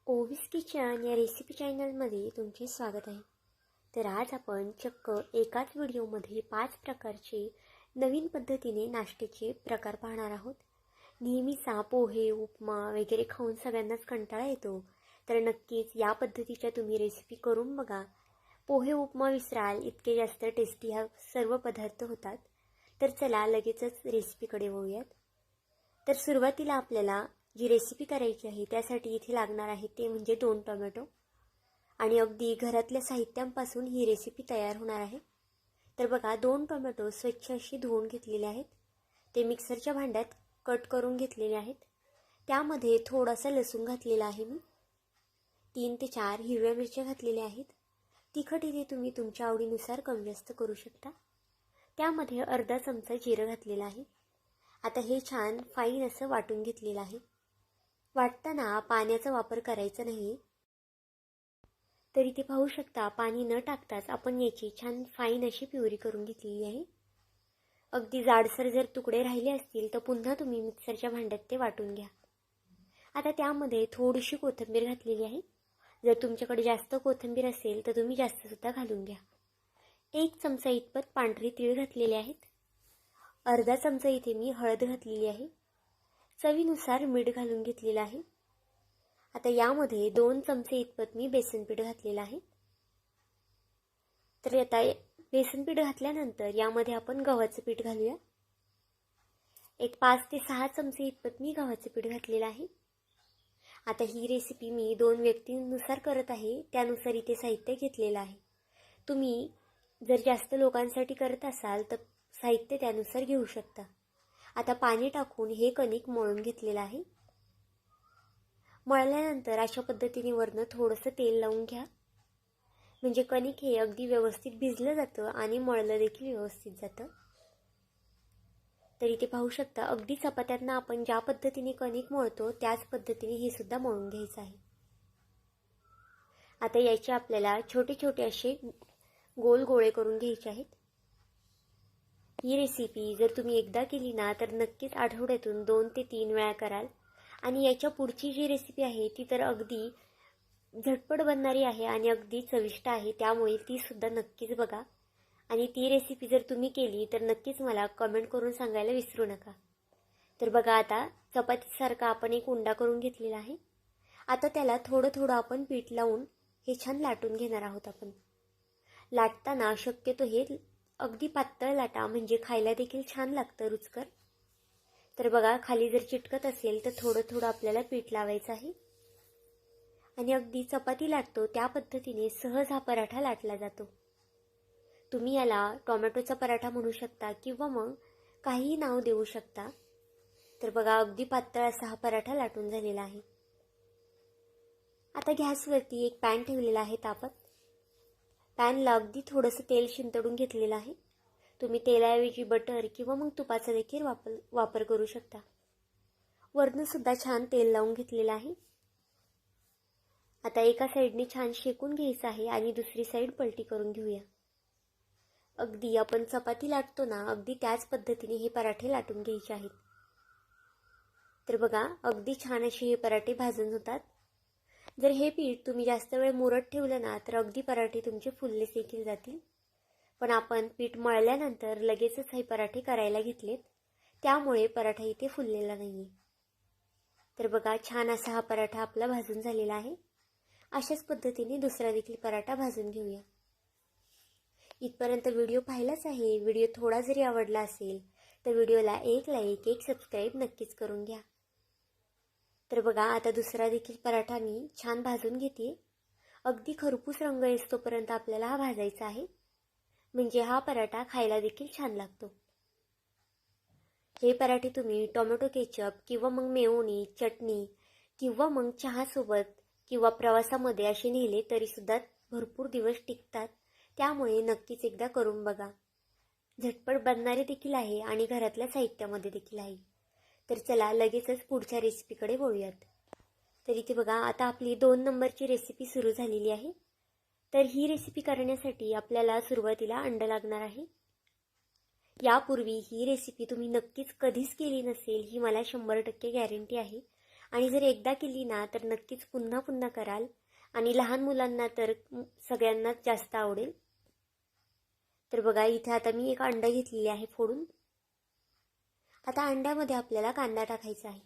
ओवीस kitchen या recipe चॅनलमध्ये तुमचे स्वागत आहे. तर आज आपण चक्क एकाच व्हिडिओमध्ये 5 प्रकारचे नवीन पद्धतीने नाश्त्याचे प्रकार पाहणार आहोत. नेहमीचा पोहे उपमा वगैरे खाऊन सगळ्यांनाच कंटाळा येतो, तर नक्कीच या पद्धतीच्या तुम्ही रेसिपी करून बघा. पोहे उपमा विसराल इतके जास्त टेस्टी हा सर्व पदार्थ होतात. तर चला लगेचच रेसिपीकडे वळूयात. तर सुरुवातीला आपल्याला जी रेसिपी करायची आहे त्यासाठी इथे लागणार आहे ते म्हणजे 2 टोमॅटो आणि अगदी घरातल्या साहित्यांपासून ही रेसिपी तयार होणार आहे. तर बघा 2 टोमॅटो स्वच्छ अशी धुवून घेतलेले आहेत. ते मिक्सरच्या भांड्यात कट करून घेतलेले आहेत. त्यामध्ये थोडासा लसूण घातलेला आहे मी. 3 ते 4 हिरव्या मिरच्या घातलेल्या आहेत. तिखट इथे तुम्ही तुमच्या आवडीनुसार कमी जास्त करू शकता. त्यामध्ये अर्धा चमचा जिरं घातलेलं आहे. आता हे छान फाईन असं वाटून घेतलेलं आहे. वाटताना पाण्याचा वापर करायचा नाही. तर इथे पाहू शकता पाणी न टाकताच आपण याची छान फाईन अशी प्युरी करून घेतलेली आहे. अगदी जाडसर जर तुकडे राहिले असतील तर पुन्हा तुम्ही मिक्सरच्या भांड्यात ते वाटून घ्या. आता त्यामध्ये थोडीशी कोथिंबीर घातलेली आहे. जर तुमच्याकडे जास्त कोथिंबीर असेल तर तुम्ही जास्त सुद्धा घालून घ्या. 1 चमचा इतपत पांढरी तीळ घातलेले आहेत. अर्धा चमचा इथे मी हळद घातलेली आहे. चवीनुसार मीठ घालून घेतलेलं आहे. आता यामध्ये 2 चमचे इतपत मी बेसन पीठ घातलेलं आहे. तर आता बेसन पीठ घातल्यानंतर यामध्ये आपण गव्हाचं पीठ घालूया. एक 5 ते 6 चमचे इतपत मी गव्हाचं पीठ घातलेलं आहे. आता ही रेसिपी मी 2 व्यक्तींनुसार करत आहे, त्यानुसार इथे साहित्य घेतलेलं आहे. तुम्ही जर जास्त लोकांसाठी करत असाल तर साहित्य त्यानुसार घेऊ शकता. आता पाणी टाकून हे कणिक मळून घेतलेलं आहे. मळल्यानंतर अशा पद्धतीने वरनं थोडंसं तेल लावून घ्या, म्हणजे कणिक हे अगदी व्यवस्थित भिजलं जातं आणि मळलं देखील व्यवस्थित जातं. तर इथे पाहू शकता अगदी चपात्यांना आपण ज्या पद्धतीने कणिक मळतो त्याच पद्धतीने हे सुद्धा मळून घ्यायचं आहे. आता याचे आपल्याला छोटे छोटे असे गोल गोळे करून घ्यायचे आहेत. ही रेसिपी जर तुम्ही एकदा केली ना तर नक्कीच आठवड्यातून 2 ते 3 वेळा कराल. आणि याच्या पुढची जी रेसिपी आहे ती तर अगदी झटपट बनणारी आहे आणि अगदी चविष्ट आहे, त्यामुळे ती सुद्धा नक्कीच बघा. आणि ती रेसिपी जर तुम्ही केली तर नक्कीच मला कमेंट करून सांगायला विसरू नका. तर बघा आता चपातीसारखा आपण एक उंडा करून घेतलेला आहे. आता त्याला थोडं थोडं आपण पीठ लावून हे छान लाटून घेणार आहोत. आपण लाटताना शक्यतो हे अगदी पातळ लाटा, म्हणजे खायला देखील छान लागतं, रुचकर. तर बघा खाली जर चिटकत असेल तर थोडं थोडं आपल्याला पीठ लावायचं आहे आणि अगदी चपाती लाटतो त्या पद्धतीने सहज हा पराठा लाटला जातो. तुम्ही याला टोमॅटोचा पराठा म्हणू शकता किंवा मग काहीही नाव देऊ शकता. तर बघा अगदी पातळ असा हा पराठा लाटून झालेला आहे. आता गॅसवरती एक पॅन ठेवलेला आहे तापत. पॅनला अगदी थोडंसं तेल शिंतडून घेतलेलं आहे. तुम्ही तेलाऐवजी बटर किंवा मग तुपाचा देखील वापर करू शकता. वरनं सुद्धा छान तेल लावून घेतलेलं आहे. आता एका साईडने छान शेकून घ्यायचं आहे आणि दुसरी साईड पलटी करून घेऊया. अगदी आपण चपाती लाटतो ना, अगदी त्याच पद्धतीने हे पराठे लाटून घ्यायचे आहेत. तर बघा अगदी छान असे हे पराठे भाजून होतात. जर हे पीठ तुम्ही जास्त वेळ मुरत ठेवलं ना तर अगदी पराठे तुमचे फुललेच देखील जातील. पण आपण पीठ मळल्यानंतर लगेचच हे पराठे करायला घेतलेत, त्यामुळे पराठा इथे फुललेला नाहीये. तर बघा छान असा हा पराठा आपला भाजून झालेला आहे. अशाच पद्धतीने दुसरा देखील पराठा भाजून घेऊया. इथपर्यंत व्हिडिओ पाहिलाच आहे. व्हिडिओ थोडा जरी आवडला असेल तर व्हिडिओला एक लाईक, एक सबस्क्राईब नक्कीच करून घ्या. तर बघा आता दुसरा देखील पराठा मी छान भाजून घेते. अगदी खरपूस रंग येतोपर्यंत आपल्याला हा भाजायचा आहे, म्हणजे हा पराठा खायला देखील छान लागतो. हे पराठे तुम्ही टोमॅटो केचप किंवा मग मेयोनी चटणी किंवा मग चहासोबत किंवा प्रवासामध्ये असे नेले तरी सुद्धा भरपूर दिवस टिकतात. त्यामुळे नक्कीच एकदा करून बघा. झटपट बनणारे देखील आहे आणि घरातल्या साहित्यामध्ये देखील आहे. तर चला लगेचच पुढच्या रेसिपीकडे वळूयात. तर इथे बघा आता आपली 2 नंबरची रेसिपी सुरू झालेली आहे. तर ही रेसिपी करण्यासाठी आपल्याला सुरुवातीला अंड लागणार आहे. यापूर्वी ही रेसिपी तुम्ही नक्कीच कधीच केली नसेल ही मला 100% गॅरंटी आहे. आणि जर एकदा केली ना तर नक्कीच पुन्हा पुन्हा कराल आणि लहान मुलांना तर सगळ्यांनाच जास्त आवडेल. तर बघा इथे आता मी एक अंडा घेतलेली आहे फोडून. आता अंड्यामध्ये आपल्याला कांदा टाकायचा आहे.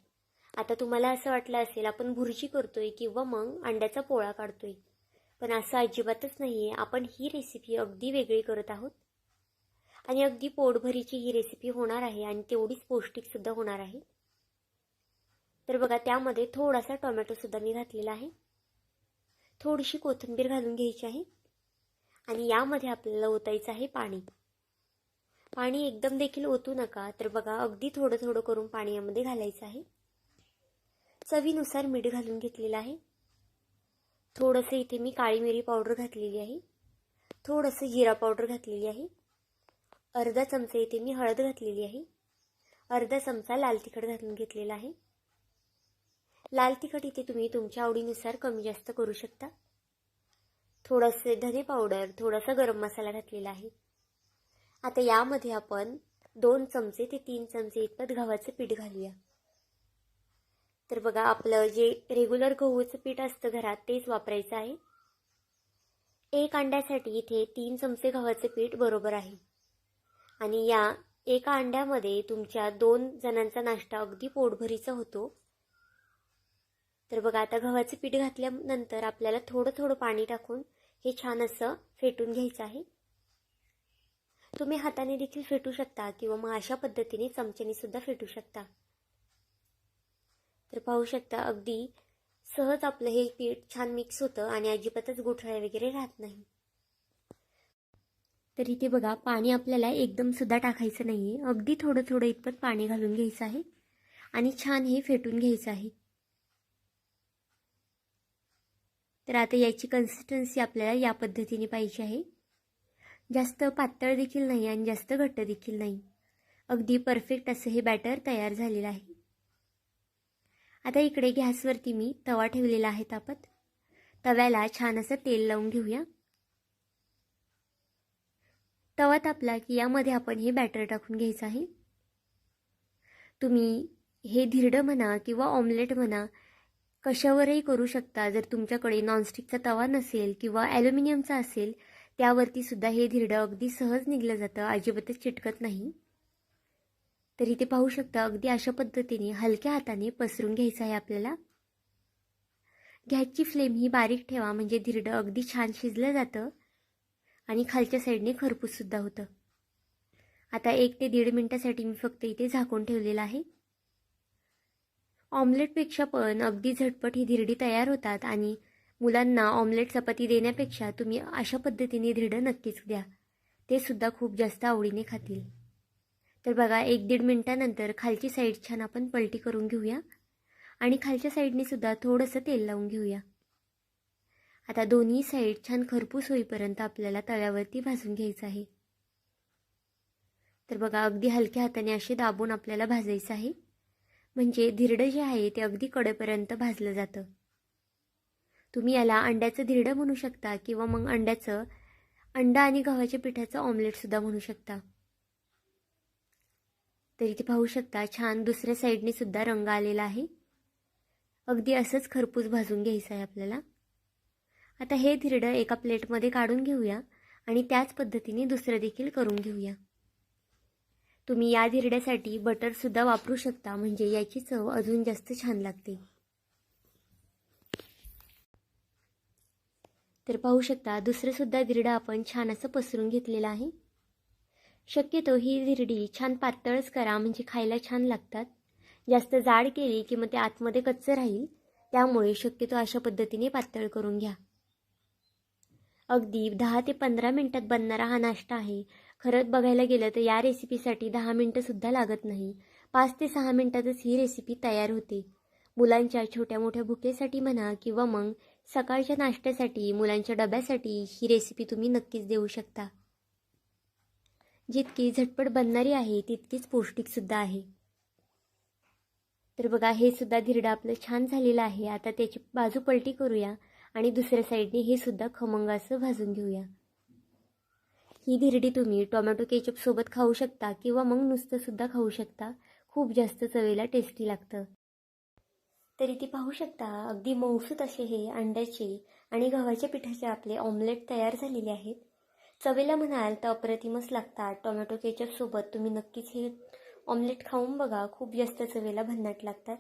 आता तुम्हाला असं वाटलं असेल आपण भुर्जी करतोय किंवा मग अंड्याचा पोळा काढतोय, पण असं अजिबातच नाही आहे. आपण ही रेसिपी अगदी वेगळी करत आहोत आणि अगदी पोटभरीची ही रेसिपी होणार आहे आणि तेवढीच पौष्टिकसुद्धा होणार आहे. तर बघा त्यामध्ये थोडासा टोमॅटोसुद्धा मी घातलेला आहे. थोडीशी कोथिंबीर घालून घ्यायची आहे आणि यामध्ये आपल्याला ओतायचं आहे पाणी. पाणी एकदम देखील ओतू नका. तर बघा अगदी थोडं थोडं करून पाणी यामध्ये घालायचं आहे. चवीनुसार मीठ घालून घेतलेलं आहे. थोडंसं इथे मी काळी मिरी पावडर घातलेली आहे. थोडंसं जिरा पावडर घातलेली आहे. अर्धा चमचा इथे मी हळद घातलेली आहे. अर्धा चमचा लाल तिखट घालून घेतलेला आहे. लाल तिखट इथे तुम्ही तुमच्या आवडीनुसार कमी जास्त करू शकता. थोडंसं धने पावडर, थोडासा गरम मसाला घातलेला आहे. आता यामध्ये आपण 2 चमचे ते 3 चमचे इतपत गव्हाचं पीठ घालूया. तर बघा आपलं जे रेग्युलर गहूचं पीठ असतं घरात तेच वापरायचं आहे. एक अंड्यासाठी इथे 3 चमचे गव्हाचे पीठ बरोबर आहे आणि या एका अंड्यामध्ये तुमच्या 2 जणांचा नाश्ता अगदी पोटभरीचा होतो. तर बघा आता गव्हाचे पीठ घातल्यानंतर आपल्याला थोडं थोडं पाणी टाकून हे छान असं फेटून घ्यायचं आहे. तुम्ही हाताने देखील फेटू शकता किंवा मग अशा पद्धतीने चमच्याने सुद्धा फेटू शकता. तर पाहू शकता अगदी सहज आपलं हे पीठ छान मिक्स होतं आणि अजिबातच गुठळ्या वगैरे राहत नाही. तर इथे बघा पाणी आपल्याला एकदम सुद्धा टाकायचं नाही आहे. अगदी थोडं थोडं इतपत पाणी घालून घ्यायचं आहे आणि छान हे फेटून घ्यायचं आहे. तर आता याची कन्सिस्टन्सी आपल्याला या पद्धतीने पाहिजे आहे. जास्त पातळ देखील नाही आणि जास्त घट्ट देखील नाही. अगदी परफेक्ट असं हे बॅटर तयार झालेलं आहे. आता इकडे गॅसवरती मी तवा ठेवलेला आहे तापत. तव्याला छान असं तेल लावून घेऊया. तवा तापला की यामध्ये आपण हे बॅटर टाकून घ्यायचं आहे. तुम्ही हे धिरडं म्हणा किंवा ऑमलेट म्हणा कशावरही करू शकता. जर तुमच्याकडे नॉनस्टिकचा तवा नसेल किंवा ॲल्युमिनियमचा असेल त्यावरती सुद्धा हे धिरडं अगदी सहज निघलं जातं, अजिबातच चिटकत नाही. तर इथे पाहू शकता अगदी अशा पद्धतीने हलक्या हाताने पसरून घ्यायचं आहे आपल्याला. गॅसची फ्लेम ही बारीक ठेवा म्हणजे धिरडं अगदी छान शिजलं जातं आणि खालच्या साईडने खरपूससुद्धा होतं. आता 1 ते 1.5 मिनिटासाठी मी फक्त इथे झाकून ठेवलेलं आहे. ऑमलेटपेक्षा पण अगदी झटपट ही धिरडी तयार होतात आणि मुलांना ऑमलेट चपाती देण्यापेक्षा तुम्ही अशा पद्धतीने धिरडं नक्कीच द्या. ते सुद्धा खूप जास्त आवडीने खातील. तर बघा 1-1.5 मिनिटानंतर खालची साईड छान आपण पलटी करून घेऊया आणि खालच्या साईडने सुद्धा थोडंसं तेल लावून घेऊया. आता दोन्ही साईड छान खरपूस होईपर्यंत आपल्याला तव्यावरती भाजून घ्यायचं आहे. तर बघा अगदी हलक्या हाताने असे दाबून आपल्याला भाजायचं आहे म्हणजे धिरडं जे आहे ते अगदी कडेपर्यंत भाजलं जातं. तुम्ही याला अंड्याचं धिरडं म्हणू शकता किंवा मग अंडा आणि गव्हाच्या पिठाचं ऑमलेटसुद्धा म्हणू शकता. तर इथे पाहू शकता छान दुसऱ्या साईडने सुद्धा रंग आलेला आहे. अगदी असंच खरपूस भाजून घ्यायचं आहे आपल्याला. आता हे धिरडं एका प्लेटमध्ये काढून घेऊया आणि त्याच पद्धतीने दुसरं देखील करून घेऊया. तुम्ही या धिरड्यासाठी बटरसुद्धा वापरू शकता म्हणजे याची चव अजून जास्त छान लागते. तर पाहू शकता दुसरंसुद्धा धिरडं आपण छान असं पसरून घेतलेलं आहे. शक्यतो ही धिरडी छान पातळच करा म्हणजे खायला छान लागतात. जास्त जाड केली की मग ते आतमध्ये कच्चं राहील, त्यामुळे शक्यतो अशा पद्धतीने पातळ करून घ्या. अगदी 10 ते 15 मिनिटात बनणारा हा नाश्ता आहे. खरंच बघायला गेलं तर या रेसिपीसाठी 10 मिनिटंसुद्धा लागत नाही. 5 ते 6 मिनिटातच ही रेसिपी तयार होते. मुलांच्या छोट्या मोठ्या भुकेसाठी म्हणा किंवा मग सकाळच्या नाश्त्यासाठी, मुलांच्या डब्यासाठी ही रेसिपी तुम्ही नक्कीच देऊ शकता. जितकी झटपट बनणारी आहे तितकीच पौष्टिकसुद्धा आहे. तर बघा हे सुद्धा धिरडं आपलं छान झालेलं आहे. आता त्याची बाजू पलटी करूया आणि दुसऱ्या साईडने हे सुद्धा खमंग असं भाजून घेऊया. ही धिरडी तुम्ही टोमॅटो केचप सोबत खाऊ शकता किंवा मग नुसतं सुद्धा खाऊ शकता. खूप जास्त चवीला टेस्टी लागतं. तर इथे पाहू शकता अगदी मऊसूत असे हे अंड्याचे आणि गव्हाच्या पिठाचे आपले ऑमलेट तयार झालेले आहेत. चवीला म्हणाल तर अप्रतिमच लागतात. टोमॅटो केचपसोबत तुम्ही नक्कीच हे ऑमलेट खाऊन बघा, खूप जास्त चवीला भन्नाट लागतात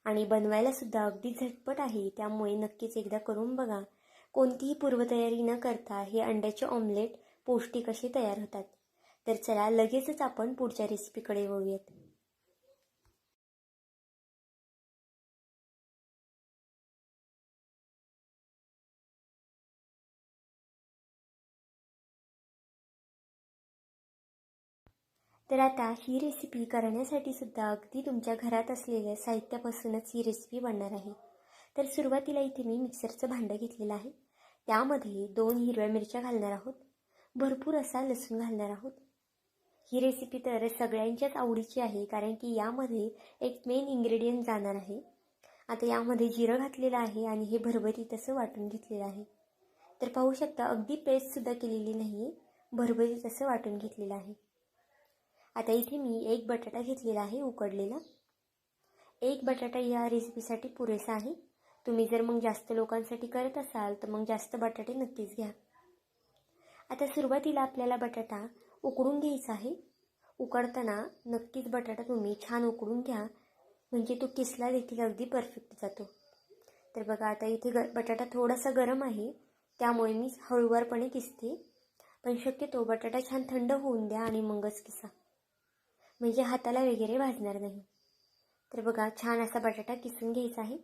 आणि बनवायला सुद्धा अगदी झटपट आहे. त्यामुळे नक्कीच एकदा करून बघा. कोणतीही पूर्वतयारी न करता हे अंड्याचे ऑमलेट पौष्टिक असे तयार होतात. तर चला लगेचच आपण पुढच्या रेसिपीकडे वळूयात. तर आता ही रेसिपी करण्यासाठी सुद्धा अगदी तुमच्या घरात असलेल्या साहित्यापासूनच ही रेसिपी बनणार आहे. तर सुरुवातीला इथे मी मिक्सरचं भांडं घेतलेलं आहे. त्यामध्ये 2 हिरव्या मिरच्या घालणार आहोत. भरपूर असा लसूण घालणार आहोत. ही रेसिपी तर सगळ्यांच्याच आवडीची आहे, कारण की यामध्ये एक मेन इन्ग्रेडियंट जाणार आहे. आता यामध्ये जिरं घातलेलं आहे आणि हे भरभरीत असं वाटून घेतलेलं आहे. तर पाहू शकता अगदी पेस्टसुद्धा केलेली नाही आहे, भरभरीत असं वाटून घेतलेलं आहे. आता इथे मी 1 बटाटा घेतलेला आहे उकडलेला. 1 बटाटा या रेसिपीसाठी पुरेसा आहे. तुम्ही जर मग जास्त लोकांसाठी करत असाल तर मग जास्त बटाटे नक्कीच घ्या. आता सुरुवातीला आपल्याला बटाटा उकडून घ्यायचा आहे. उकडताना नक्कीच बटाटा तुम्ही छान उकडून घ्या, म्हणजे तो किसला देखील अगदी परफेक्ट जातो. तर बघा आता इथे बटाटा थोडासा गरम आहे, त्यामुळे मी हळूवारपणे किसते. पण शक्यतो बटाटा छान थंड होऊन द्या आणि मगच किसा, म्हणजे हाताला वगैरे भाजणार नाही. तर बघा छान असा बटाटा किसून घ्यायचा आहे.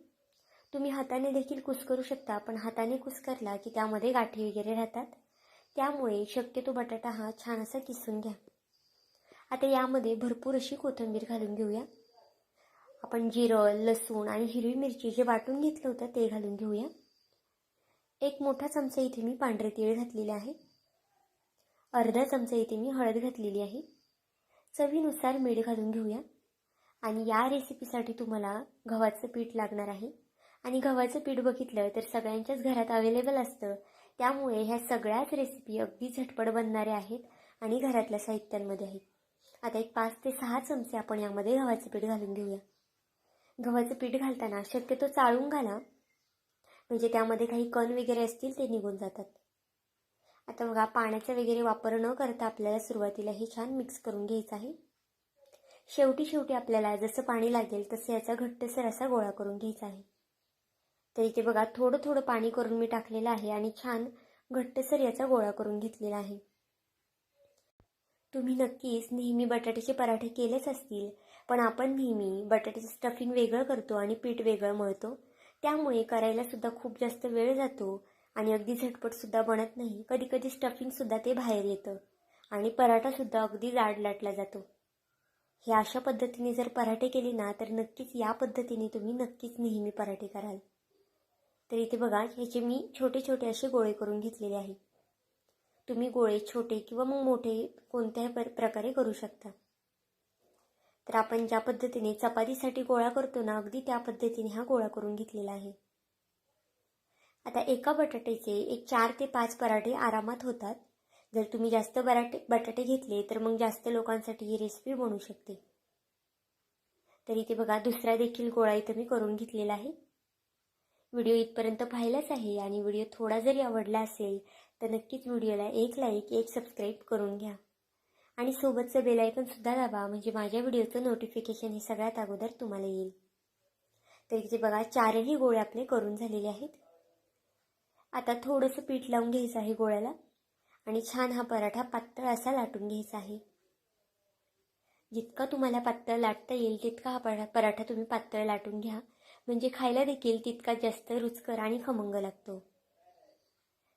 तुम्ही हाताने देखील कुस्करू शकता, पण हाताने कुस्करला की त्यामध्ये गाठी वगैरे राहतात. त्यामुळे शक्यतो बटाटा हा छान असा किसून घ्या. आता यामध्ये भरपूर अशी कोथिंबीर घालून घेऊया. आपण जिरं, लसूण आणि हिरवी मिरची जे वाटून घेतलं होतं ते घालून घेऊया. 1 मोठा चमचा इथे मी पांढरे तीळ घातलेले आहे. अर्धा चमचा इथे मी हळद घातलेली आहे. चवीनुसार मीठ घालून घेऊया. आणि या रेसिपीसाठी तुम्हाला गव्हाचं पीठ लागणार आहे. आणि गव्हाचं पीठ बघितलं तर सगळ्यांच्याच घरात अवेलेबल असतं. त्यामुळे ह्या सगळ्याच रेसिपी अगदी झटपट बनणाऱ्या आहेत आणि घरातल्या साहित्यांमध्ये आहेत. आता एक 5 ते 6 चमचे आपण यामध्ये गव्हाचं पीठ घालून घेऊया. गव्हाचं पीठ घालताना शक्यतो चाळून घाला, म्हणजे त्यामध्ये काही कण वगैरे असतील ते निघून जातात. आता बघा पाण्याचा वगैरे वापर न करता आपल्याला सुरुवातीला हे छान मिक्स करून घ्यायचं आहे. शेवटी आपल्याला जसं पाणी लागेल तसं याचा घट्टसर असा गोळा करून घ्यायचा आहे. तर इथे बघा थोडं पाणी करून मी टाकलेलं आहे आणि छान घट्टसर याचा गोळा करून घेतलेला आहे. तुम्ही नक्कीच नेहमी बटाट्याचे पराठे केलेच असतील, पण आपण नेहमी बटाट्याचं स्टफिंग वेगळं करतो आणि पीठ वेगळं मळतो. त्यामुळे करायला सुद्धा खूप जास्त वेळ जातो आणि अगदी झटपटसुद्धा बनत नाही. कधी स्टफिंगसुद्धा ते बाहेर येतं आणि पराठासुद्धा अगदी जाड लाटला जातो. हे अशा पद्धतीने जर पराठे केले ना तर नक्कीच या पद्धतीने तुम्ही नक्कीच नेहमी पराठे कराल. तर इथे बघा ह्याचे मी छोटे असे गोळे करून घेतलेले आहे. तुम्ही गोळे छोटे किंवा मग मोठे कोणत्याही प्रकारे करू शकता. तर आपण ज्या पद्धतीने चपातीसाठी गोळा करतो ना, अगदी त्या पद्धतीने हा गोळा करून घेतलेला आहे. आता एका बटाट्याचे एक 4 ते 5 पराठे आरामात होतात. जर तुम्ही जास्त बटाटे घेतले तर मग जास्त लोकांसाठी ही रेसिपी बनू शकते. तर इथे बघा दुसरा देखील गोळा इथं मी करून घेतलेला आहे. व्हिडिओ इथपर्यंत पाहिलाच आहे आणि व्हिडिओ थोडा जरी आवडला असेल तर नक्कीच व्हिडिओला एक लाईक, एक सबस्क्राईब करून घ्या आणि सोबतचं बेल आयकॉनसुद्धा दाबा, म्हणजे माझ्या व्हिडिओचं नोटिफिकेशन हे सगळ्यात अगोदर तुम्हाला येईल. तर इथे बघा 4ही गोळे आपले करून झालेले आहेत. आता थोडंसं पीठ लावून घ्यायचं आहे गोळ्याला आणि छान हा पराठा पातळ असा लाटून घ्यायचा आहे. जितका तुम्हाला पातळ लाटता येईल तितका हा पराठा तुम्ही पातळ लाटून घ्या, म्हणजे खायला देखील तितका जास्त रुचकर आणि खमंग लागतो.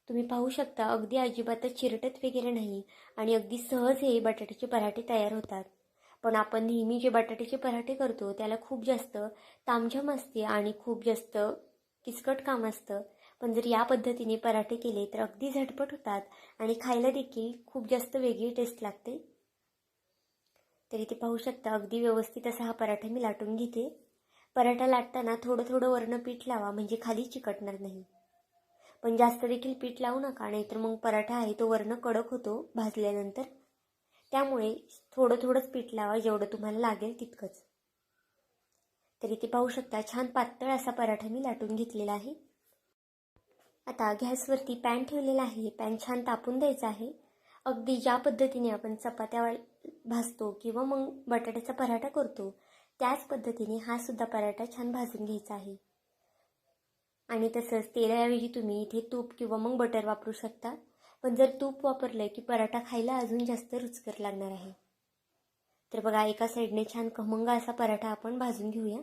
तुम्ही पाहू शकता अगदी अजिबातच चिरटत वगैरे नाही आणि अगदी सहज हे बटाट्याचे पराठे तयार होतात. पण आपण नेहमी जे बटाट्याचे पराठे करतो त्याला खूप जास्त तामझाम असते आणि खूप जास्त किचकट काम असतं. पण जर या पद्धतीने पराठे केले तर अगदी झटपट होतात आणि खायला देखील खूप जास्त वेगळी टेस्ट लागते. तर इथे पाहू शकता अगदी व्यवस्थित असा हा पराठा मी लाटून घेते. पराठा लाटताना थोडं वरनं पीठ लावा, म्हणजे खाली चिकटणार नाही. पण जास्त देखील पीठ लावू नका, नाहीतर मग पराठा आहे तो वरनं कडक होतो भाजल्यानंतर. त्यामुळे थोडंच पीठ लावा, जेवढं तुम्हाला लागेल तितकंच. तर इथे पाहू शकता छान पातळ असा पराठा मी लाटून घेतलेला आहे. आता गॅसवरती पॅन ठेवलेला आहे. पॅन छान तापून द्यायचा आहे. अगदी ज्या पद्धतीने आपण चपात्या भाजतो किंवा मग बटाट्याचा पराठा करतो त्याच पद्धतीने हा सुद्धा पराठा छान भाजून घ्यायचा आहे. आणि तसंच तेलाऐवजी तुम्ही इथे तूप किंवा मग बटर वापरू शकता. पण जर तूप वापरलं की पराठा खायला अजून जास्त रुचकर लागणार आहे. तर बघा एका साईडने छान खमंग असा पराठा आपण भाजून घेऊया.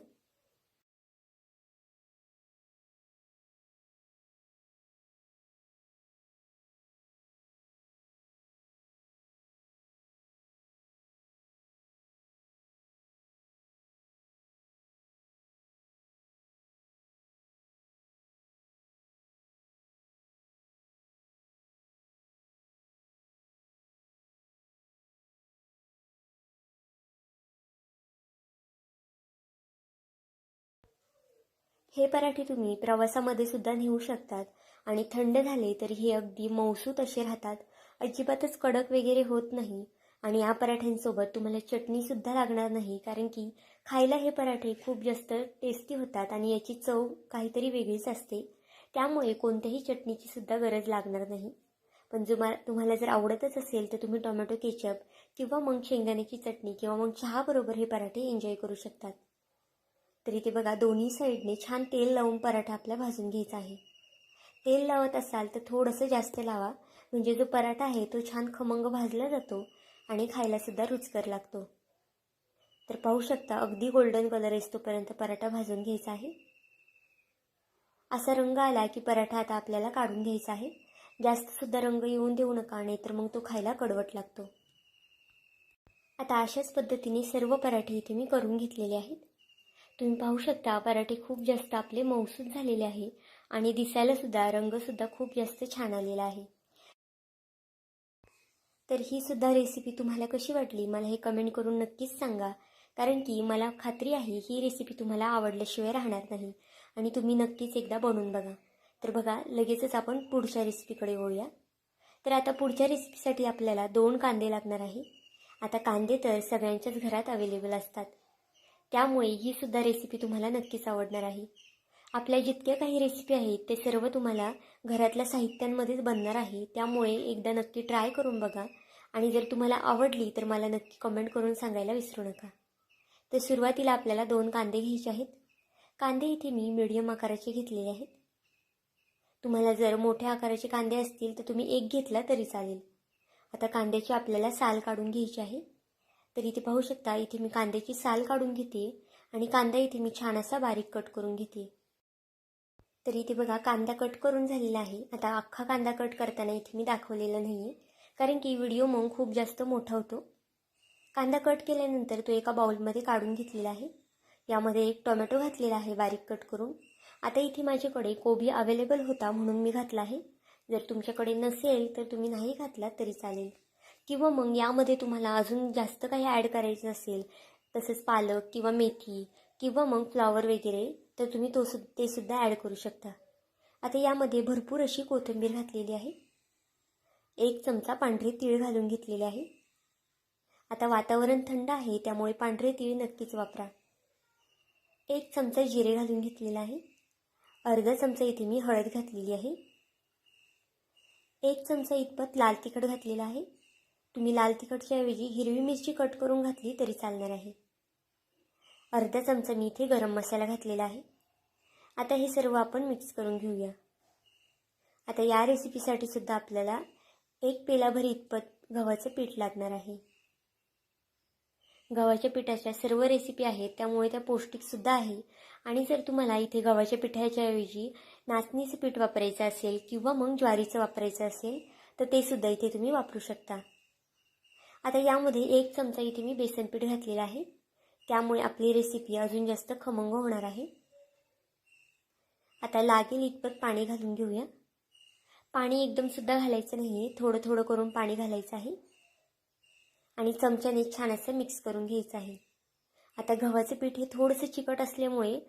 हे पराठे तुम्ही प्रवासामध्ये सुद्धा नेऊ शकतात आणि थंड झाले तर हे अगदी मऊसूत असे राहतात. अजिबातच कडक वगैरे होत नाही. आणि या पराठ्यांसोबत तुम्हाला चटणीसुद्धा लागणार नाही, कारण की खायला हे पराठे खूप जास्त टेस्टी होतात आणि याची चव काहीतरी वेगळीच असते. त्यामुळे कोणत्याही चटणीची सुद्धा गरज लागणार नाही. पण तुम्हाला जर आवडतच असेल तर तुम्ही टोमॅटो केचप किंवा मग शेंगदाण्याची चटणी किंवा मग चहाबरोबर हे पराठे एन्जॉय करू शकतात. तर इथे बघा दोन्ही साईडने छान तेल लावून पराठा आपला भाजून घ्यायचा आहे. तेल लावत असाल तर थोडंसं जास्त लावा, म्हणजे जो पराठा आहे तो छान खमंग भाजला जातो आणि खायलासुद्धा रुचकर लागतो. तर पाहू शकता अगदी गोल्डन कलर येतोपर्यंत पराठा भाजून घ्यायचा आहे. असा रंग आला की पराठा आता आपल्याला काढून घ्यायचा आहे. जास्तसुद्धा रंग येऊन देऊ नका, नाहीतर मग तो खायला कडवट लागतो. आता अशाच पद्धतीने सर्व पराठे इथे मी करून घेतलेले आहेत. तुम्ही पाहू शकता पराठे खूप जास्त आपले मऊसूत झालेले आहे आणि दिसायलासुद्धा रंगसुद्धा खूप जास्त छान आलेला आहे. तर ही सुद्धा रेसिपी तुम्हाला कशी वाटली मला हे कमेंट करून नक्कीच सांगा, कारण की मला खात्री आहे ही रेसिपी तुम्हाला आवडल्याशिवाय राहणार नाही आणि तुम्ही नक्कीच एकदा बनवून बघा. तर बघा लगेचच आपण पुढच्या रेसिपीकडे वळूया. तर आता पुढच्या रेसिपीसाठी आपल्याला 2 कांदे लागणार आहे. आता कांदे तर सगळ्यांच्याच घरात अवेलेबल असतात, त्यामुळे ही सुद्धा रेसिपी तुम्हाला नक्कीच आवडणार आहे. आपल्या जितक्या काही रेसिपी आहेत ते सर्व तुम्हाला घरातल्या साहित्यांमध्येच बनणार आहे, त्यामुळे एकदा नक्की ट्राय करून बघा आणि जर तुम्हाला आवडली तर मला नक्की कमेंट करून सांगायला विसरू नका. तर सुरुवातीला आपल्याला 2 कांदे घ्यायचे आहेत. कांदे इथे मी मीडियम आकाराचे घेतलेले आहेत. तुम्हाला जर मोठ्या आकाराचे कांदे असतील तर तुम्ही एक घेतला तरी चालेल. आता कांद्याची आपल्याला साल काढून घ्यायची आहे. तर इथे पाहू शकता इथे मी कांद्याची साल काढून घेते आणि कांदा इथे मी छान असा बारीक कट करून घेते. तर इथे बघा कांदा कट करून झालेला आहे. आता अख्खा कांदा कट करताना इथे मी दाखवलेला नाही आहे, कारण की व्हिडिओ मग खूप जास्त मोठा होतो. कांदा कट केल्यानंतर तो एका बाउलमध्ये काढून घेतलेला आहे. यामध्ये एक टोमॅटो घातलेला आहे बारीक कट करून. आता इथे माझ्याकडे कोबी अवेलेबल होता म्हणून मी घातला आहे. जर तुमच्याकडे नसेल तर तुम्ही नाही घातला तरी चालेल, किंवा मग यामध्ये तुम्हाला अजून जास्त काही ॲड करायचं असेल, तसंच पालक किंवा मेथी किंवा मग फ्लॉवर वगैरे, तर तुम्ही ते सुद्धा ॲड करू शकता. आता यामध्ये भरपूर अशी कोथिंबीर घातलेली आहे. 1 चमचा पांढरे तीळ घालून घेतलेले आहे. आता वातावरण थंड आहे त्यामुळे पांढरे तीळ नक्कीच वापरा. 1 चमचा जिरे घालून घेतलेला आहे. अर्धा चमचा इथे मी हळद घातलेली आहे. 1 चमचा इतपत लाल तिखट घातलेला आहे. तुम्ही लाल तिखटच्या ऐवजी हिरवी मिरची कट करून घातली तरी चालणार आहे. अर्धा चमचा मी इथे गरम मसाला घातलेला आहे. आता हे सर्व आपण मिक्स करून घेऊया. आता या रेसिपीसाठी सुद्धा आपल्याला 1 पेलाभर इतपत गव्हाचं पीठ लागणार आहे. गव्हाच्या पिठाच्या सर्व रेसिपी आहेत त्यामुळे त्या पौष्टिकसुद्धा आहे. आणि जर तुम्हाला इथे गव्हाच्या पिठाच्या ऐवजी नाचणीचं पीठ वापरायचं असेल किंवा मग ज्वारीचं वापरायचं असेल तर ते सुद्धा इथे तुम्ही वापरू शकता. आता यामध्ये 1 चमचा इथे मी बेसन पीठ घातलेलं आहे, त्यामुळे आपली रेसिपी अजून जास्त खमंग होणार आहे. आता लागेल इतपत पाणी घालून घेऊया. पाणी एकदम सुद्धा घालायचं नाही आहे, थोडं थोडं करून पाणी घालायचं आहे आणि चमच्याने छान असं मिक्स करून घ्यायचं आहे. आता गव्हाचं पीठ हे थोडंसं चिकट असल्यामुळे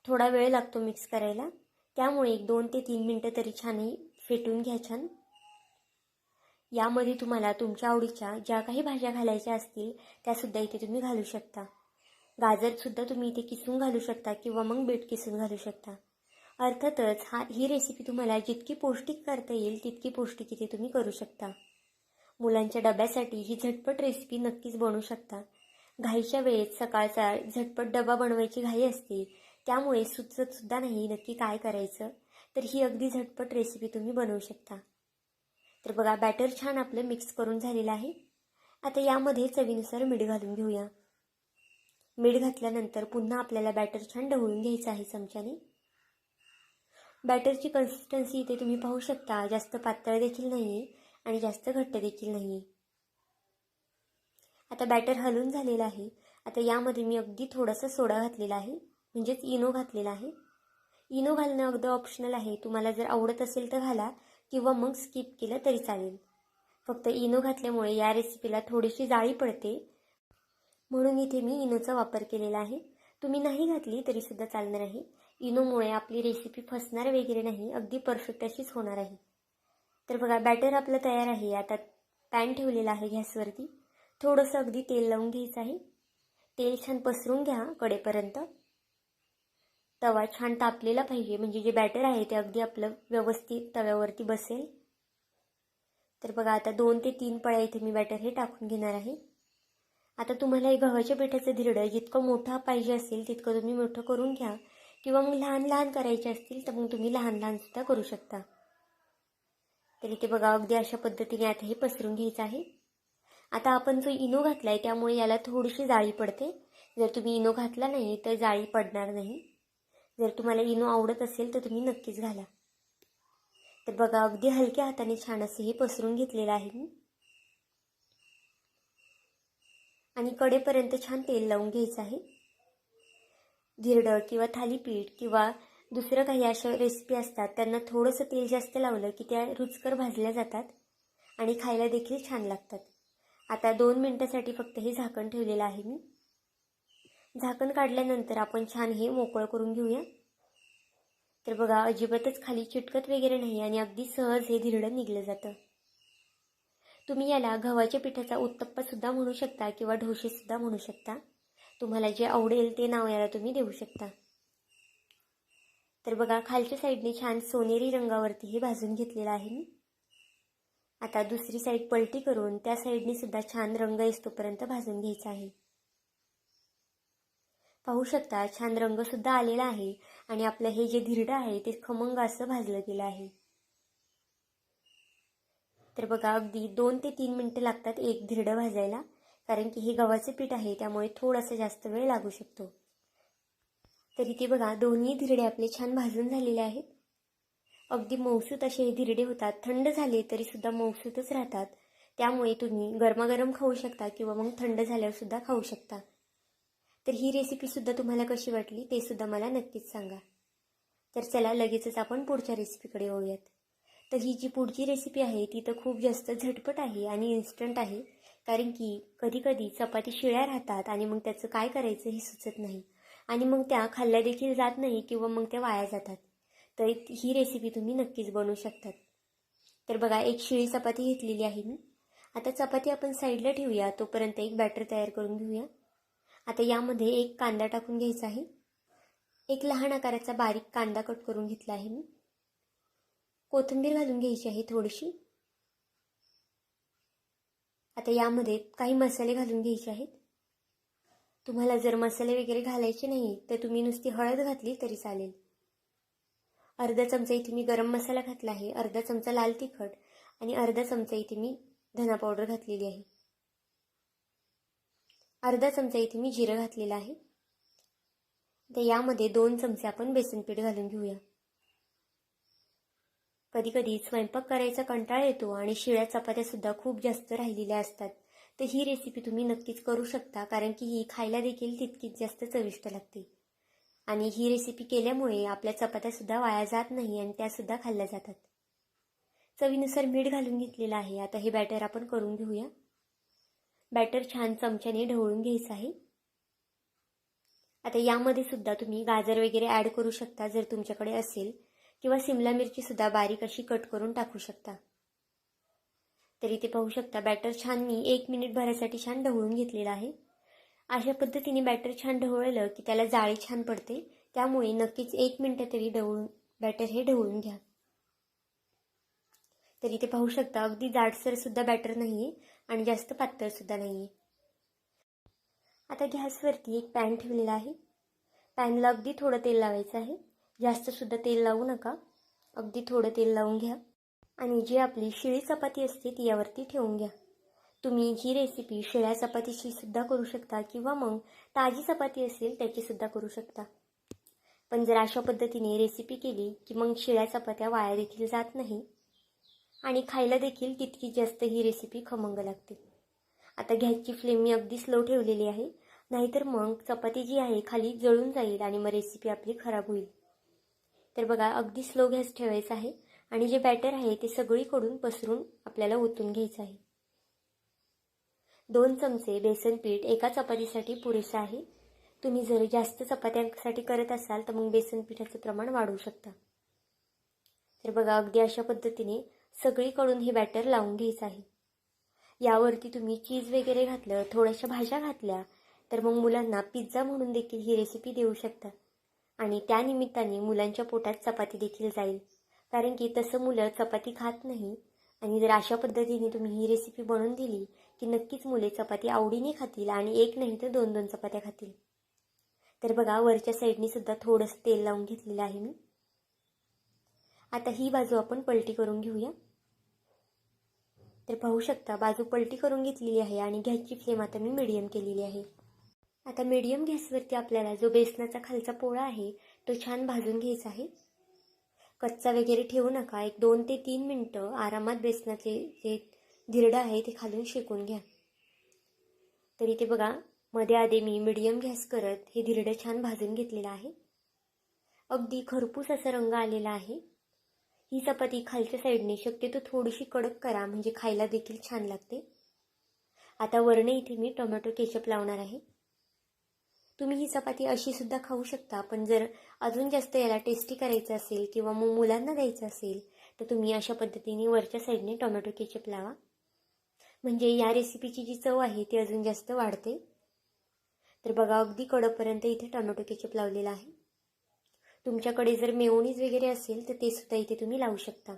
थोडा वेळ लागतो मिक्स करायला, त्यामुळे 2 ते 3 मिनटं तरी छान फेटून घ्या छान. यामध्ये तुम्हाला तुमच्या आवडीच्या ज्या काही भाज्या घालायच्या असतील त्यासुद्धा इथे तुम्ही घालू शकता. गाजरसुद्धा तुम्ही इथे किसून घालू शकता किंवा मग बीट किसून घालू शकता. अर्थातच ही रेसिपी तुम्हाला जितकी पौष्टिक करता येईल तितकी पौष्टिक इथे तुम्ही करू शकता. मुलांच्या डब्यासाठी ही झटपट रेसिपी नक्कीच बनवू शकता. घाईच्या वेळेत सकाळचा झटपट डबा बनवायची घाई असते, त्यामुळे सुचतसुद्धा नाही नक्की काय करायचं. तर ही अगदी झटपट रेसिपी तुम्ही बनवू शकता. तर बघा, बॅटर छान आपलं मिक्स करून झालेलं आहे. आता यामध्ये चवीनुसार मीठ घालून घेऊया. मीठ घातल्यानंतर पुन्हा आपल्याला बॅटर छान ढवळून घ्यायचं आहे चमच्याने. बॅटरची कन्सिस्टन्सी इथे तुम्ही पाहू शकता, जास्त पातळ देखील नाही आणि जास्त घट्ट देखील नाही. आता बॅटर हलून झालेलं आहे. आता यामध्ये मी अगदी थोडासा सोडा घातलेला आहे, म्हणजेच इनो घातलेला आहे. इनो घालणं अगदी ऑप्शनल आहे. तुम्हाला जर आवडत असेल तर घाला किंवा मग स्किप केलं तरी चालेल. फक्त इनो घातल्यामुळे या रेसिपीला थोडीशी जाळी पडते, म्हणून इथे मी इनोचा वापर केलेला आहे. तुम्ही नाही घातली तरीसुद्धा चालणार आहे. इनोमुळे आपली रेसिपी फसणार वगैरे नाही, अगदी परफेक्ट अशीच होणार आहे. तर बघा, बॅटर आपलं तयार आहे. आता पॅन ठेवलेला आहे गॅसवरती. थोडंसं अगदी तेल लावून घ्यायचं आहे. तेल छान पसरून घ्या कडेपर्यंत. तवा छान तापलेला पाहिजे, म्हणजे जे बॅटर आहे ते अगदी आपलं व्यवस्थित तव्यावरती बसेल. तर बघा, आता 2 ते 3 पळ्या इथे मी बॅटर हे टाकून घेणार आहे. आता तुम्हाला हे गव्हाच्या पिठाचं धिरडं जितकं मोठं पाहिजे असेल तितकं तुम्ही मोठं करून घ्या, किंवा मग लहान लहान करायचे असतील तर मग तुम्ही लहान लहान सुद्धा करू शकता. तर इथे बघा, अगदी अशा पद्धतीने आता हे पसरून घ्यायचं आहे. आता आपण जो इनो घातला आहे त्यामुळे याला थोडीशी जाळी पडते. जर तुम्ही इनो घातला नाही तर जाळी पडणार नाही. जर तुम्हाला इनो आवडत असेल तर तुम्ही नक्कीच घाला. तर बघा, अगदी हलक्या हाताने छान असे हे पसरून घेतलेलं आहे मी. आणि कडेपर्यंत छान तेल लावून घ्यायचं आहे. धिरडं किंवा थालीपीठ किंवा दुसरं काही अशा रेसिपी असतात त्यांना थोडंसं तेल जास्त लावलं की त्या रुचकर भाजल्या जातात आणि खायला देखील छान लागतात. आता 2 मिनिटासाठी फक्त हे झाकण ठेवलेलं आहे मी. झाकण काढल्यानंतर आपण छान हे मोकळं करून घेऊया. तर बघा, अजिबातच खाली चिटकत वगैरे नाही आणि अगदी सहज हे धिरडं निघलं जातं. तुम्ही याला गव्हाच्या पिठाचा उत्तप्पासुद्धा म्हणू शकता किंवा ढोसेसुद्धा म्हणू शकता. तुम्हाला जे आवडेल ते नाव याला तुम्ही देऊ शकता. तर बघा, खालच्या साईडने छान सोनेरी रंगावरती हे भाजून घेतलेलं आहे मी. आता दुसरी साईड पलटी करून त्या साईडने सुद्धा छान रंग येतोपर्यंत भाजून घ्यायचा आहे. पाहू शकता, छान रंगसुद्धा आलेला आहे आणि आपलं हे जे धिरडं आहे ते खमंग असं भाजलं गेलं आहे. तर बघा, अगदी 2 ते 3 मिनिटं लागतात एक धिरडं भाजायला, कारण की हे गव्हाचे पीठ आहे त्यामुळे थोडासा जास्त वेळ लागू शकतो. तर इथे बघा, दोन्ही धिरडे आपले छान भाजून झालेले आहेत. अगदी मऊसूत असे हे धिरडे होतात. थंड झाले तरीसुद्धा मऊसूतच राहतात. त्यामुळे तुम्ही गरमागरम खाऊ शकता किंवा मग थंड झाल्यावर सुद्धा खाऊ शकता. तर ही रेसिपीसुद्धा तुम्हाला कशी वाटली ते सुद्धा मला नक्कीच सांगा. तर चला, लगेचच आपण पुढच्या रेसिपीकडे येऊयात. तर ही जी पुढची रेसिपी आहे ती तर खूप जास्त झटपट आहे आणि इन्स्टंट आहे, कारण की कधीकधी चपाती शिळ्या राहतात आणि मग त्याचं काय करायचं हे सुचत नाही आणि मग त्या खाल्ल्या देखील जात नाही किंवा मग त्या वाया जातात. तर ही रेसिपी तुम्ही नक्कीच बनवू शकतात. तर बघा, एक शिळी चपाती घेतलेली आहे मी. आता चपाती आपण साईडला ठेवूया, तोपर्यंत एक बॅटर तयार करून घेऊया. आता यामध्ये एक कांदा टाकून घ्यायचा आहे. एक लहान आकाराचा बारीक कांदा कट करून घेतला आहे मी. कोथिंबीर घालून घ्यायची आहे थोडीशी. आता यामध्ये काही मसाले घालून घ्यायचे आहेत. तुम्हाला जर मसाले वगैरे घालायचे नाही तर तुम्ही नुसती हळद घातली तरी चालेल. अर्धा चमचा इथे मी गरम मसाला घातला आहे, अर्धा चमचा लाल तिखट आणि अर्धा चमचा इथे मी धना पावडर घातलेली आहे. अर्धा चमचा इथे मी जिरं घातलेलं आहे. तर यामध्ये 2 चमचे आपण बेसन पीठ घालून घेऊया. कधी कधी स्वयंपाक करायचा कंटाळा येतो आणि शिळ्या चपात्यासुद्धा खूप जास्त राहिलेल्या असतात. तर ही रेसिपी तुम्ही नक्कीच करू शकता, कारण की ही खायला देखील तितकीच जास्त चविष्ट लागते. आणि ही रेसिपी केल्यामुळे आपल्या चपात्यासुद्धा वाया जात नाही आणि त्यासुद्धा खाल्ल्या जातात. चवीनुसार मीठ घालून घेतलेलं आहे. आता हे बॅटर आपण करून घेऊया. बॅटर छान चमच्याने ढवळून घ्यायचं आहे. आता यामध्ये सुद्धा तुम्ही गाजर वगैरे ॲड करू शकता जर तुमच्याकडे असेल, किंवा सिमला मिरची सुद्धा बारीक अशी कट करून टाकू शकता. तर इथे पाहू शकता, बॅटर छान मी 1 मिनिट भरासाठी छान ढवळून घेतलेलं आहे. अशा पद्धतीने बॅटर छान ढवळलं की त्याला जाळी छान पडते. त्यामुळे नक्कीच 1 मिनिट तरी बॅटर हे ढवळून घ्या. तर इथे पाहू शकता अगदी जाडसर सुद्धा बॅटर नाहीये आणि जास्त पातळ सुद्धा नाहीये. आता गॅसवरती एक पॅन ठेवलेला आहे. पॅनला अगदी थोडं तेल लावायचं आहे. जास्त सुद्धा तेल लावू नका, अगदी थोडं तेल लावून घ्या आणि जी आपली शिळी चपाती असते ती यावरती ठेवून घ्या. तुम्ही ही रेसिपी शिळ्या चपातीची सुद्धा करू शकता किंवा मग ताजी चपाती असेल त्याची सुद्धा करू शकता. पण जर अशा पद्धतीने रेसिपी केली की मग शिळ्या चपात्या वाया देखील जात नाही आणि खायला देखील तितकी जास्त ही रेसिपी खमंग लागते. आता गॅसची फ्लेम मी अगदी स्लो ठेवलेली आहे, नाहीतर मग चपाती जी आहे खाली जळून जाईल आणि मग रेसिपी आपली खराब होईल. तर बघा अगदी स्लो गॅस ठेवायचा आहे आणि जे बॅटर आहे ते सगळीकडून पसरून आपल्याला ओतून घ्यायचं आहे. 2 चमचे बेसन पीठ एका चपातीसाठी पुरेसं आहे. तुम्ही जर जास्त चपात्यांसाठी करत असाल तर मग बेसन पिठाचं प्रमाण वाढवू शकता. तर बघा अगदी अशा पद्धतीने सगळीकडून हे बॅटर लावून घ्यायचं आहे. यावरती तुम्ही चीज वगैरे घातलं, थोड्याशा भाज्या घातल्या तर मग मुलांना पिझ्झा म्हणून देखील ही रेसिपी देऊ शकता आणि त्यानिमित्ताने मुलांच्या पोटात चपाती देखील जाईल. कारण की तसं मुलं चपाती खात नाही आणि जर अशा पद्धतीने तुम्ही ही रेसिपी बनवून दिली की नक्कीच मुले चपाती आवडीने खातील आणि एक नाही तर 2-2 चपात्या खातील. तर बघा वरच्या साईडनी सुद्धा थोडंसं तेल लावून घेतलेलं आहे मी. आता ही बाजू आपण पलटी करून घेऊया. तर पाहू शकता बाजू पलटी करून घेतलेली आहे आणि गॅसची फ्लेम आता मी मीडियम केलेली आहे. आता मीडियम गॅसवरती आपल्याला जो बेसनाचा खालचा पोळा आहे तो छान भाजून घ्यायचा आहे. कच्चा वगैरे ठेवू नका. 1 2 ते 3 मिनटं आरामात बेसनाचे जे धिरडं आहे ते खालून शेकून घ्या. तर इथे बघा मध्ये आधी मी मीडियम गॅस करत हे धिरडं छान भाजून घेतलेलं आहे. अगदी खरपूस असा रंग आलेला आहे. ही चपाती खालच्या साईडने शक्यतो थोडीशी कडक करा म्हणजे खायला देखील छान लागते. आता वरणे इथे मी टोमॅटो केचप लावणार आहे. तुम्ही ही चपाती अशी सुद्धा खाऊ शकता, पण जर अजून जास्त याला टेस्टी करायचं असेल किंवा मग मुलांना द्यायचं असेल तर तुम्ही अशा पद्धतीने वरच्या साईडने टोमॅटो केचप लावा, म्हणजे या रेसिपीची जी चव आहे ती अजून जास्त वाढते. तर बघा अगदी कडकपर्यंत इथे टोमॅटो केचप लावलेला आहे. तुमच्याकडे जर मेयोनीज वगैरे असेल तर ते सुद्धा इथे तुम्ही लावू शकता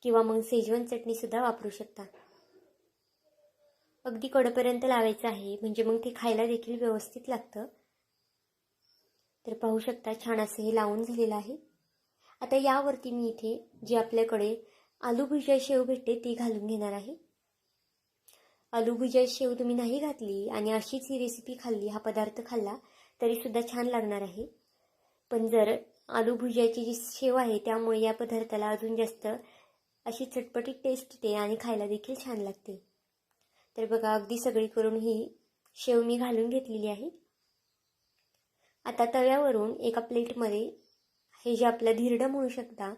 किंवा मग शेजवान चटणी सुद्धा वापरू शकता. अगदी कडपर्यंत लावायचं आहे म्हणजे मग ते खायला देखील व्यवस्थित लागतं. तर पाहू शकता छान असं हे लावून झालेलं आहे. आता यावरती मी इथे जी आपल्याकडे आलू भुजिया शेव भेटते ती घालून घेणार आहे. आलू भुजिया शेव तुम्ही नाही घातली आणि अशीच ही रेसिपी खाल्ली, हा पदार्थ खाल्ला तरी सुद्धा छान लागणार आहे. पण जर आलू भुजियाची जी शेव आहे त्यामुळे या पदार्थाला अजून जास्त अशी चटपटीत टेस्ट येते आणि खायला देखील छान लागते. तर बघा अगदी सगळीकडून ही शेव मी घालून घेतलेली आहे. आता तव्यावरून एका प्लेटमध्ये हे जे आपलं धिरडं म्हणू शकता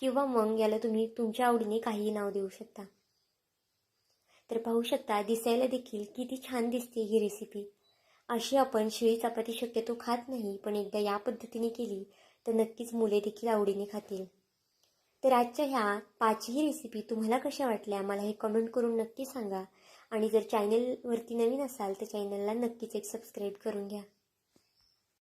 किंवा मग याला तुम्ही तुमच्या आवडीने काहीही नाव देऊ शकता. तर पाहू शकता दिसायला देखील किती छान दिसते ही रेसिपी. अशी आपण शिळी चपाती शक्यतो खात नाही, पण एकदा या पद्धतीने केली तर नक्कीच मुले देखील आवडीने खातील. तर आजच्या ह्या 5ही रेसिपी तुम्हाला कशा वाटल्या मला हे कमेंट करून नक्की सांगा आणि जर चॅनलवरती नवीन असाल तर चॅनलला नक्कीच एक सबस्क्राईब करून घ्या.